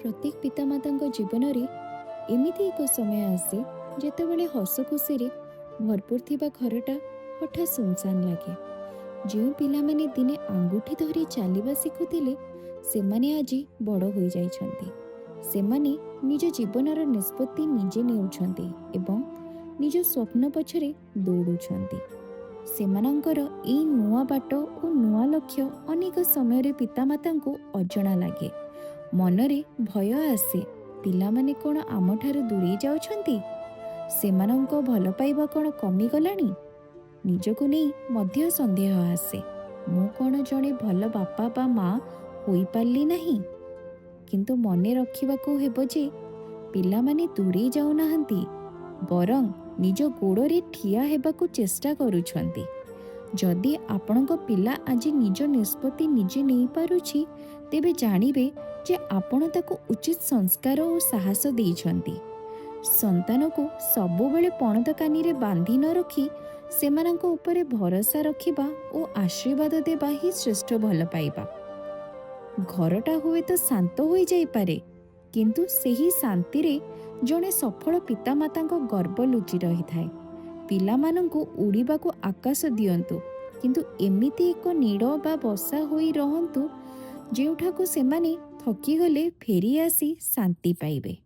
प्रत्येक पितामाता जीवन में एमती एक समय आसे जितेबाला हस खुशी भरपूर थी घरटा हठात सुनसान लगे। जो पिला माने दिने आंगुठी धरी चलवा शिखुले से आज बड़ हो जाइछन्ति। सेमाने निज जीवनर निष्पत्ति निजे नेउछन्ति एवं निज स्वप्न पछरे दौड़ुछन्ति। सेमानंकर एई नुआ बाट और नुआ लक्ष्य अनेक समय पितामाता अजଣା लगे। मनरे भय आसे, पिलामाने कौन आमठार दूरे जाउछन्ति, सेमानंको भल पाइबा कौन कमी गलानी। निजको नहीं मध्य संदेह आसे, मु कौन जड़े भल बापा बा माँ होई पारली नहीं। किंतु मने रखिबाको हेबो जे पिलामाने दूरे जाउ नाहंती, बरं निज गोड़रे ठिया हेबाको चेष्टा करूछन्ति। जदि आपणको पिला आज निज निष्पत्ति निजे नहीं पारुछि, तेबे जानिबे जे आपण ताको उचित संस्कार और साहस देइछन्ति। संतान को सबुबेले पणत कानी रे बांधी न रखी सेमानंको उपरे भरोसा रखिबा और आशीर्वाद देबा ही श्रेष्ठ भल पाइबा। घरटा हुए तो शांत हो जाई पारे, किंतु सेही शांति रे जणे सफल पितामातांको गर्व लुचि रही थाए। पिलामानंको उड़ीबाको आकाश दियंतु, किंतु एमिति एक नीड़ बा बसा होई रहंतु जेउठाको सेमाने थकी गले फेरी आसी शांति पाइबे।